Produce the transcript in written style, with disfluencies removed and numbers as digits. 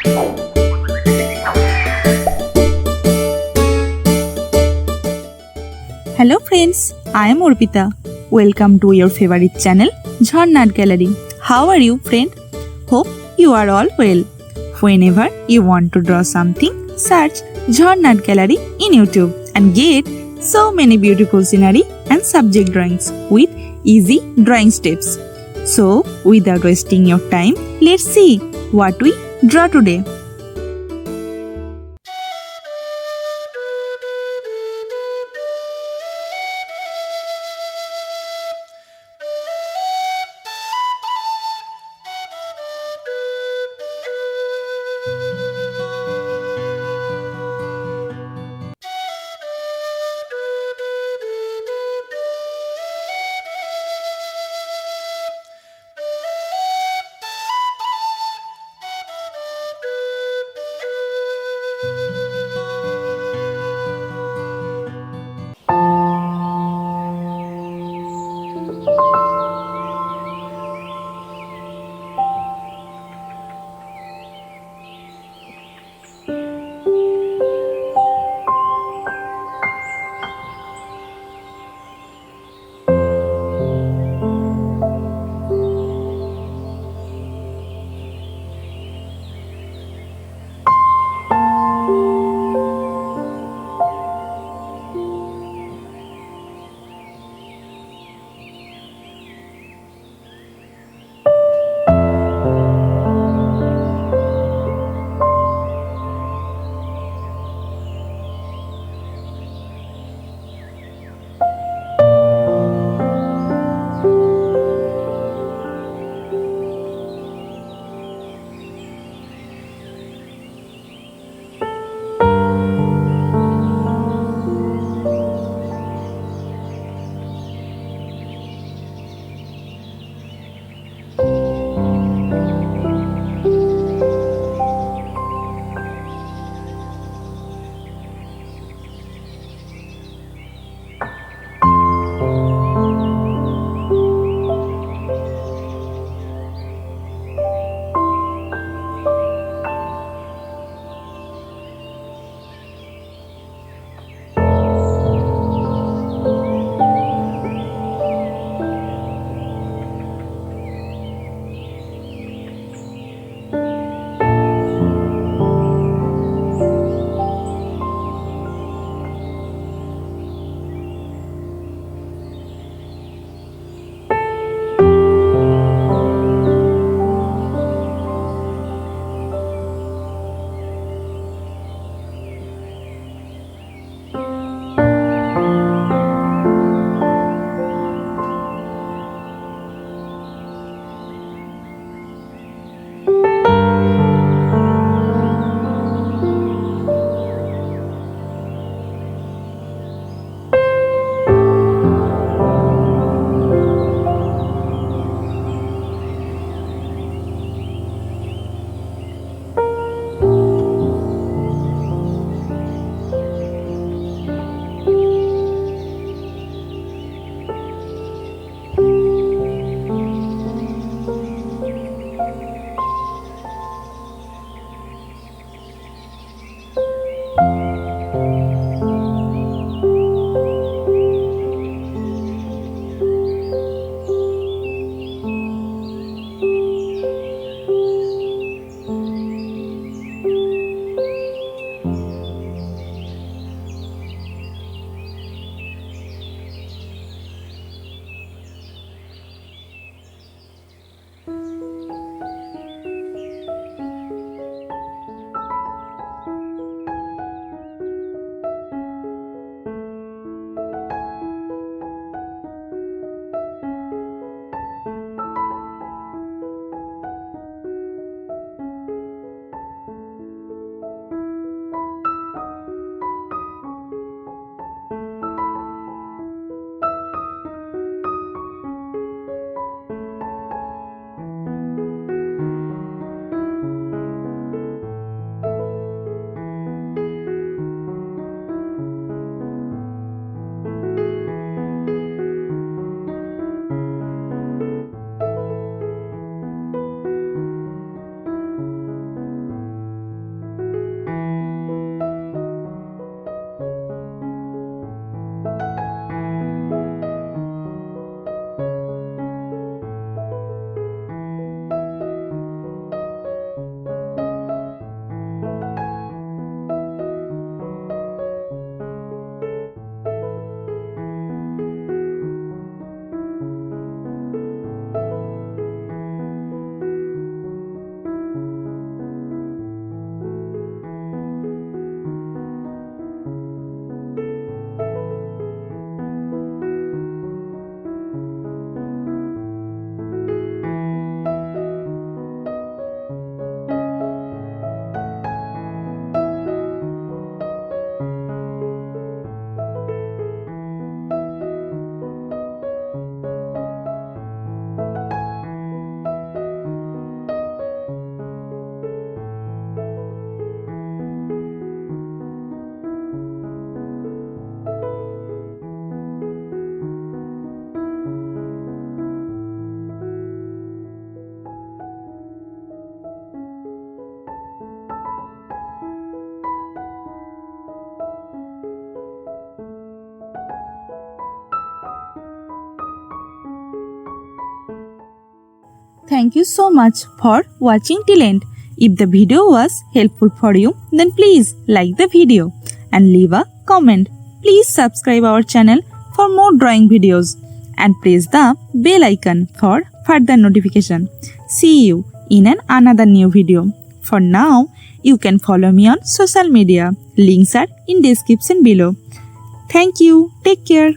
Hello friends, I am Arpita. Welcome to your favorite channel, Jharnat Gallery. How are you, friend? Hope you are all well. Whenever you want to draw something, search Jharnat Gallery in YouTube and get so many beautiful scenery and subject drawings with easy drawing steps. So, without wasting your time, let's see what we draw today. Thank you so much for watching till end. If the video was helpful for you, then please like the video and leave a comment. Please subscribe our channel for more drawing videos and press the bell icon for further notification. See you in another new video. For now, you can follow me on social media. Links are in description below. Thank you. Take care.